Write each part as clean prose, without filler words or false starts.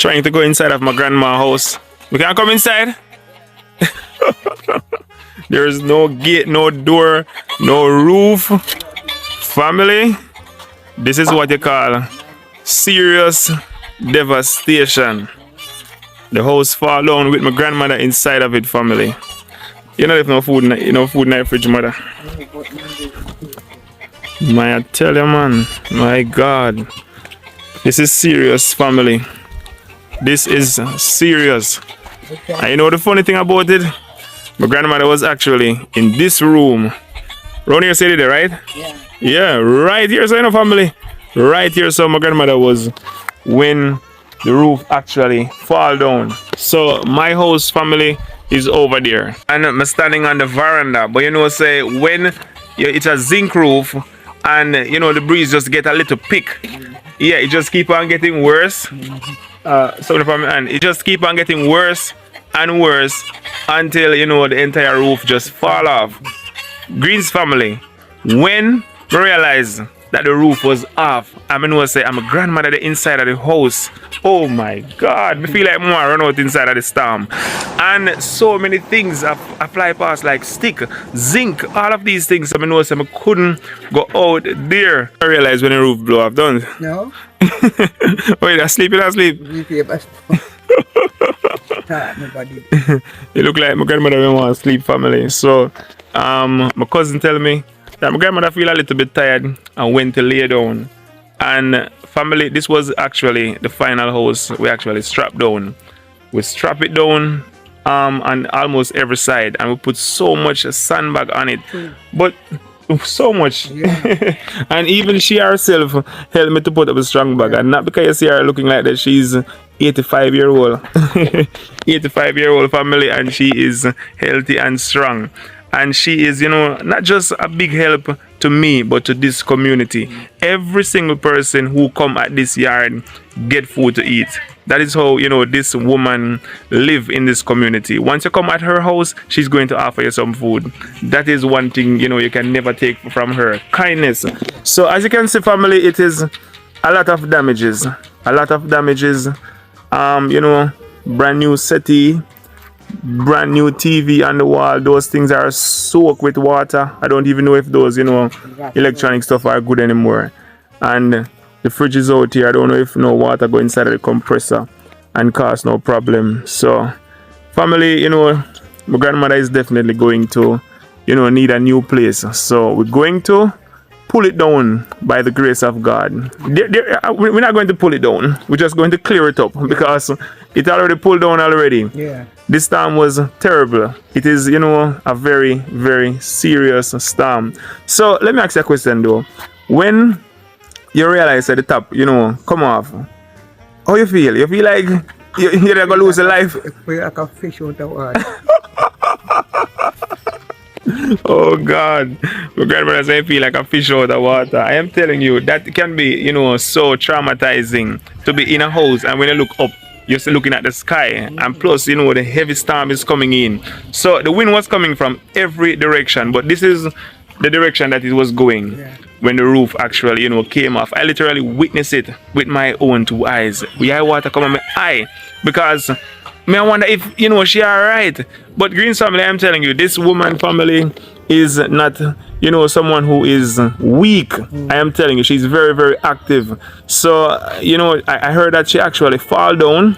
trying to go inside of my grandma's house. We can't come inside. There's no gate, no door, no roof. Family, this is what you call serious devastation. The house fall down with my grandmother inside of it, family. You know, if no food, food in the fridge, mother. I tell you, man, my God, this is serious, family. This is serious. And you know the funny thing about it? My grandmother was actually in this room. Round here, say it, right? Yeah. Yeah, right here, so you know, family. Right here, so my grandmother was when the roof actually fall down. So my house, family, is over there. And I'm standing on the veranda. But you know, say, when it's a zinc roof and, you know, the breeze just get a little pick. Yeah, it just keep on getting worse. And it just keep on getting worse and worse until, you know, the entire roof just fall off. Greens family, when I realized that the roof was off, I mean, I say I'm a grandmother the inside of the house. Oh my God, I feel like more run out inside of the storm. And so many things I fly past, like stick, zinc, all of these things. I mean, I couldn't go out there. I realized when the roof blew off, don't you? No. Wait, I sleep, you sleep. You look like my grandmother when want to sleep, family. So my cousin tell me that my grandmother feel a little bit tired and went to lay down. And family, this was actually the final house we actually strapped down. We strap it down on almost every side, and we put so much sandbag on it. But so much. Yeah. And even she herself helped me to put up a strong bag. And not because you see her looking like that, she's 85-year-old. 85-year-old family, and she is healthy and strong. And she is, you know, not just a big help to me, but to this community. Every single person who come at this yard get food to eat. That is how, you know, this woman live in this community. Once you come at her house, she's going to offer you some food. That is one thing, you know, you can never take from her. Kindness. So as you can see, family, it is a lot of damages. A lot of damages. You know, brand new settee, brand new TV on the wall. Those things are soaked with water. I don't even know if those, you know, electronic stuff are good anymore. And the fridge is out here. I don't know if no water go inside of the compressor and cause no problem. So family, you know, my grandmother is definitely going to, you know, need a new place. So we're going to pull it down by the grace of God. We're not going to pull it down. We're just going to clear it up because it already pulled down already. Yeah. This storm was terrible. It is, you know, a very, very serious storm. So let me ask you a question though. When you realize at the top, you know, come off, how you feel? You feel like you're gonna lose a life? Feel like a fish out of water. Oh God, my grandmother said I feel like a fish out of water. I am telling you, that can be, you know, so traumatizing to be in a house and when you look up, you're still looking at the sky, and plus, you know, the heavy storm is coming in. So the wind was coming from every direction, but this is the direction that it was going when the roof actually, you know, came off. I literally witnessed it with my own two eyes. We had water come on my eye because I wonder if, you know, she alright. But Greens family, I'm telling you, this woman family is not, you know, someone who is weak. I am telling you, she's very, very active. So, you know, I heard that she actually fall down.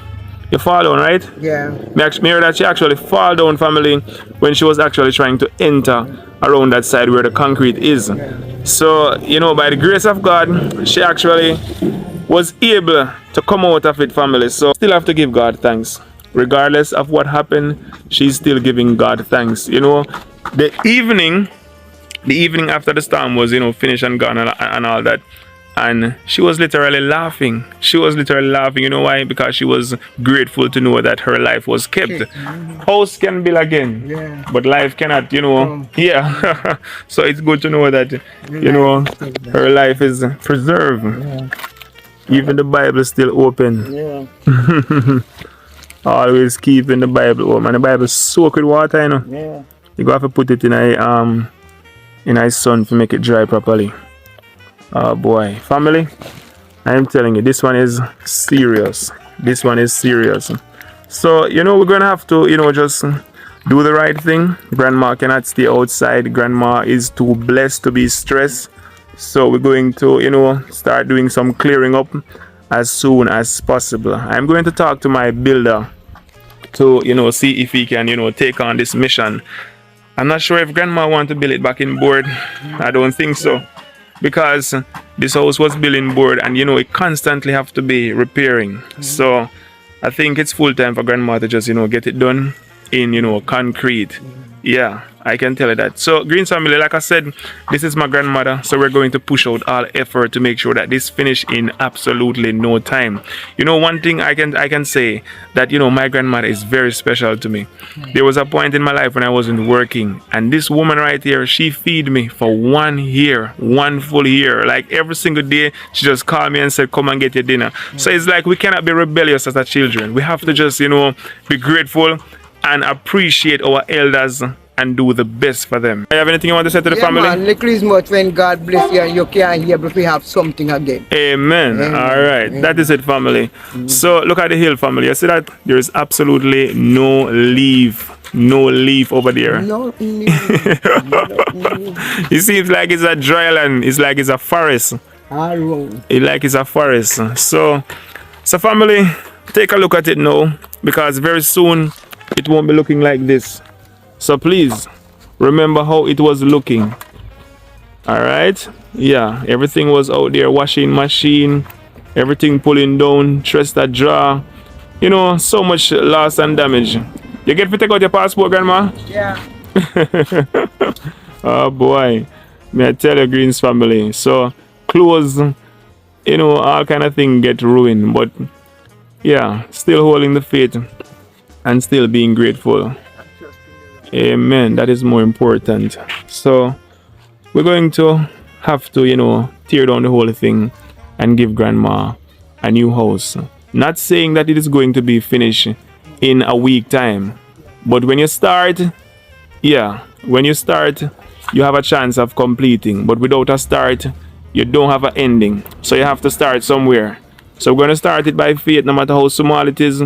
You fall down, right? Yeah. Me heard that she actually fall down, family, when she was actually trying to enter around that side where the concrete is. So, you know, by the grace of God, she actually was able to come out of it, family. So, still have to give God thanks. Regardless of what happened, she's still giving God thanks. You know, the evening after the storm was, you know, finished and gone and all that, and she was literally laughing. She was literally laughing. You know why? Because she was grateful to know that her life was kept. House can build again, but life cannot, you know. Yeah. So it's good to know that, you know, her life is preserved. Even the Bible is still open. Always keeping the Bible open. And the Bible is soaked with water, you know. You have to put it in a sun to make it dry properly. Oh boy, family, I am telling you, this one is serious. This one is serious. So, you know, we're going to have to, you know, just do the right thing. Grandma cannot stay outside. Grandma is too blessed to be stressed. So we're going to, you know, start doing some clearing up as soon as possible. I'm going to talk to my builder to, you know, see if he can, you know, take on this mission. I'm not sure if Grandma want to build it back in board. I don't think so. Because this house was built in board and, you know, it constantly have to be repairing. So I think it's full time for Grandma to just, you know, get it done in, you know, concrete. Yeah, I can tell you that. So Greens family, like I said, this is my grandmother. So we're going to push out all effort to make sure that this finish in absolutely no time. You know, one thing I can say that, you know, my grandmother is very special to me. There was a point in my life when I wasn't working, and this woman right here, she feed me for 1 year, 1 full year. Like every single day, she just called me and said, come and get your dinner. So it's like we cannot be rebellious as a children. We have to just, you know, be grateful and appreciate our elders and do the best for them. You have anything you want to say to the family? Man, little is much when God bless you and you can't hear if we have something again. Amen. All right. Amen. That is it, family. So look at the hill, family. You see that? There is absolutely no leaf. No leaf over there. No, It seems like it's a dry land. It's like it's a forest. all wrong. It's like it's a forest. So family, take a look at it now, because very soon it won't be looking like this. So please remember how it was looking. All right. Yeah, everything was out there, washing machine, everything pulling down, stress that draw. You know, so much loss and damage. You get to take out your passport, Grandma? Yeah. Oh boy, may I tell you, Greens family. So clothes, you know, all kind of thing get ruined, but yeah, still holding the faith and still being grateful. Amen. That is more important. So we're going to have to, you know, tear down the whole thing and give Grandma a new house. Not saying that it is going to be finished in a week time, but when you start, yeah, when you start, you have a chance of completing. But without a start, you don't have an ending. So you have to start somewhere. So we're going to start it by faith, no matter how small it is.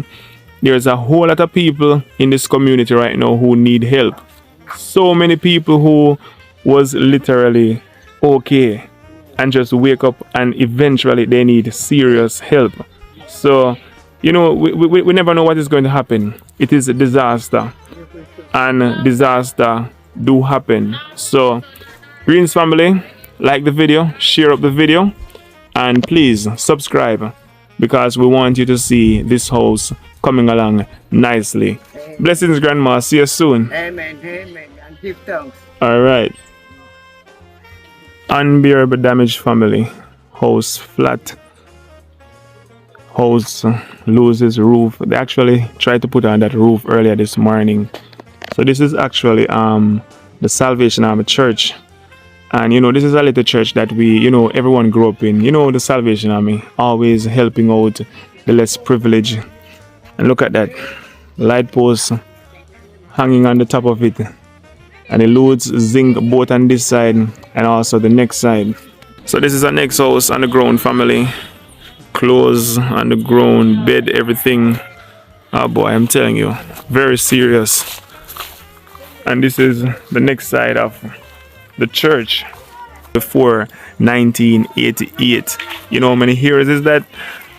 There's a whole lot of people in this community right now who need help. So many people who was literally okay and just wake up and eventually they need serious help. So, you know, we never know what is going to happen. It is a disaster, and disaster do happen. So, Greens family, like the video, share up the video, and please subscribe, because we want you to see this house coming along nicely. Blessings, Grandma. See you soon. Amen. Amen. And give thanks. All right. Unbearable damage, family. House flat. House loses roof. They actually tried to put on that roof earlier this morning. So this is actually the Salvation Army Church. And, you know, this is a little church that we, you know, everyone grew up in. You know, the Salvation Army, always helping out the less privileged. And look at that. Light post hanging on the top of it. And it loads zinc both on this side and also the next side. So this is our next house on the ground, family. Clothes on the ground, bed, everything. Oh boy, I'm telling you, very serious. And this is the next side of the church before 1988. You know how many years is that?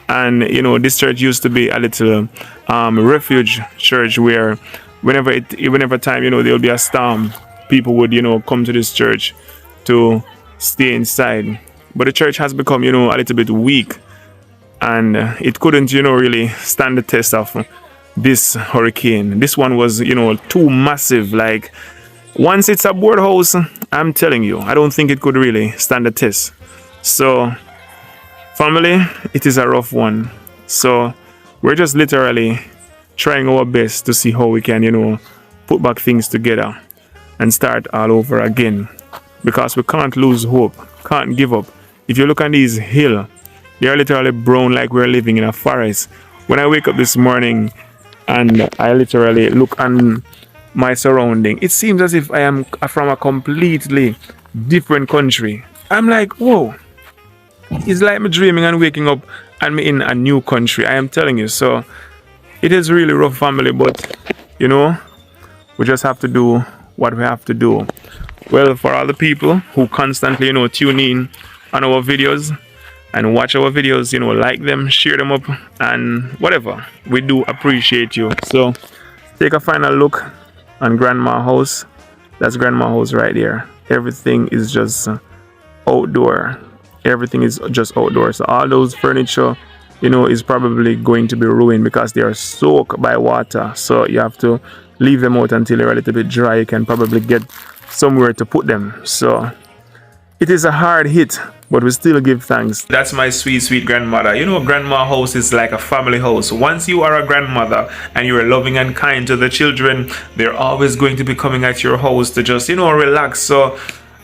And you know, this church used to be a little refuge church where whenever time, you know, there'll be a storm, people would, you know, come to this church to stay inside. But the church has become, you know, a little bit weak, and it couldn't, you know, really stand the test of this hurricane. This one was, you know, too massive. Like, once it's a board house, I'm telling you, I don't think it could really stand the test. So family, it is a rough one. So we're just literally trying our best to see how we can, you know, put back things together and start all over again, because we can't lose hope, can't give up. If you look at these hills, they are literally brown like we're living in a forest. When I wake up this morning and I literally look on my surrounding, it seems as if I am from a completely different country. I'm like, whoa. It's like me dreaming and waking up and me in a new country. I am telling you. So it is really rough, family, but you know, we just have to do what we have to do. Well, for all the people who constantly, you know, tune in on our videos and watch our videos, you know, like them, share them up, and whatever, we do appreciate you. So take a final look on Grandma house. That's Grandma house right there. Everything is just outdoor. Everything is just outdoor. So all those furniture, you know, is probably going to be ruined because they are soaked by water. So you have to leave them out until they're a little bit dry. You can probably get somewhere to put them. So it is a hard hit, but we still give thanks. That's my sweet, sweet grandmother. You know, grandma house is like a family house. Once you are a grandmother and you are loving and kind to the children, they're always going to be coming at your house to just, you know, relax. So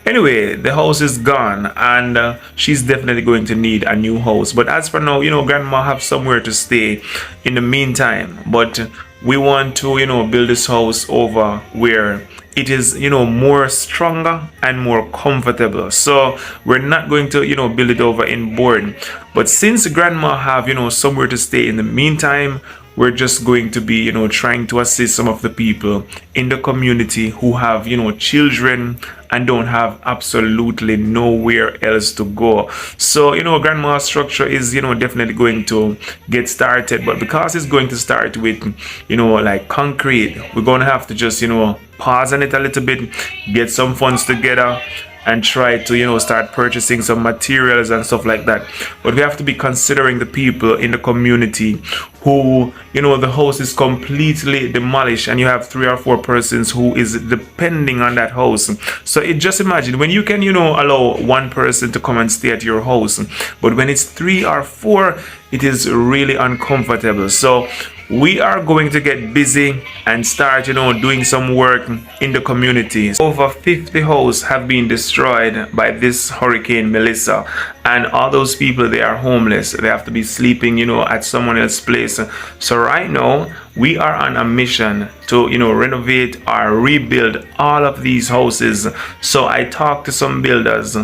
anyway, the house is gone, and she's definitely going to need a new house. But as for now, you know, grandma have somewhere to stay in the meantime. But we want to, you know, build this house over where it is, you know, more stronger and more comfortable. So we're not going to, you know, build it over in board. But since grandma have, you know, somewhere to stay in the meantime, we're just going to be, you know, trying to assist some of the people in the community who have, you know, children and don't have absolutely nowhere else to go. So, you know, grandma's structure is, you know, definitely going to get started, but because it's going to start with, you know, like concrete, we're going to have to just, you know, pause on it a little bit, get some funds together, and try to, you know, start purchasing some materials and stuff like that. But we have to be considering the people in the community who, you know, the house is completely demolished and you have 3 or 4 persons who is depending on that house. So it just imagine when you can, you know, allow 1 person to come and stay at your house, but when it's 3 or 4, it is really uncomfortable. So we are going to get busy and start, you know, doing some work in the community. Over 50 houses have been destroyed by this Hurricane Melissa, and all those people, they are homeless. They have to be sleeping, you know, at someone else's place. So right now we are on a mission to, you know, renovate or rebuild all of these houses. So I talked to some builders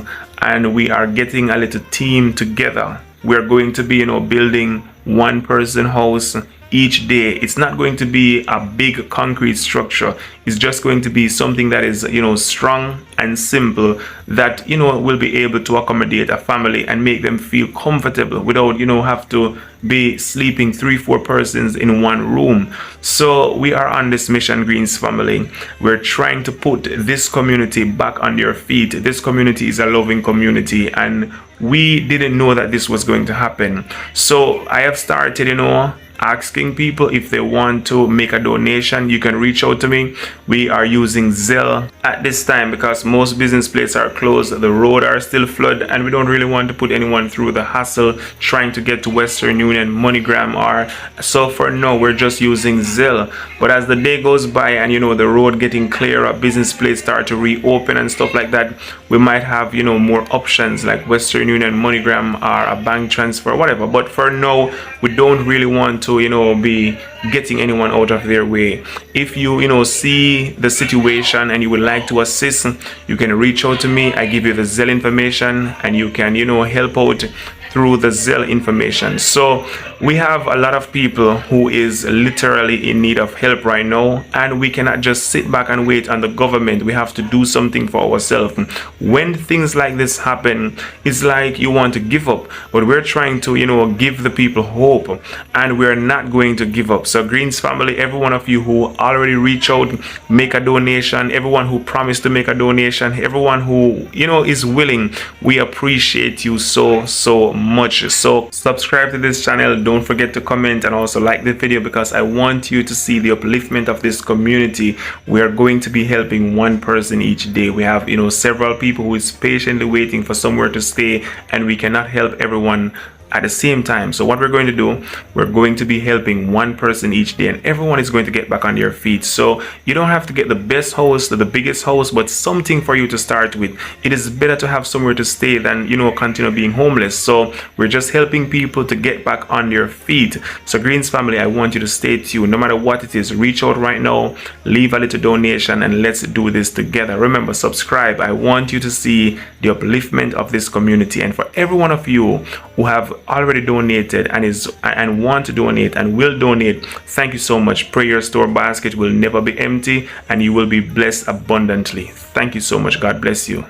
and we are getting a little team together. We're going to be, you know, building 1-person house each day. It's not going to be a big concrete structure. It's just going to be something that is, you know, strong and simple, that, you know, will be able to accommodate a family and make them feel comfortable without, you know, have to be sleeping 3-4 persons in one room. So we are on this mission, Greens family. We're trying to put this community back on their feet. This community is a loving community, and we didn't know that this was going to happen. So I have started, you know, asking people if they want to make a donation. You can reach out to me. We are using Zelle at this time because most business places are closed, the road are still flooded, and we don't really want to put anyone through the hassle trying to get to Western Union, MoneyGram, or so. For now we're just using Zelle. But as the day goes by and, you know, the road getting clearer, business places start to reopen and stuff like that, we might have, you know, more options like Western Union, MoneyGram, or a bank transfer, whatever. But for now we don't really want to, you know, be getting anyone out of their way. If you, you know, see the situation and you would like to assist, you can reach out to me. I give you the Zelle information and you can, you know, help out through the Zelle information. So we have a lot of people who is literally in need of help right now, and we cannot just sit back and wait on the government. We have to do something for ourselves. When things like this happen, it's like you want to give up, but we're trying to, you know, give the people hope, and we're not going to give up. So Greens family, every one of you who already reach out, make a donation, everyone who promised to make a donation, everyone who, you know, is willing, we appreciate you so much. So subscribe to this channel, don't forget to comment, and also like the video because I want you to see the upliftment of this community. We are going to be helping 1 person each day. We have, you know, several people who is patiently waiting for somewhere to stay, and we cannot help everyone at the same time. So what we're going to do, we're going to be helping 1 person each day, and everyone is going to get back on their feet. So you don't have to get the best house, the biggest house, but something for you to start with. It is better to have somewhere to stay than, you know, continue being homeless. So we're just helping people to get back on their feet. So Greens family, I want you to stay tuned. No matter what it is, reach out right now, leave a little donation, and let's do this together. Remember, subscribe. I want you to see the upliftment of this community. And for every one of you who have already donated and want to donate and will donate, thank you so much. Pray your store basket will never be empty and you will be blessed abundantly. Thank you so much. God bless you.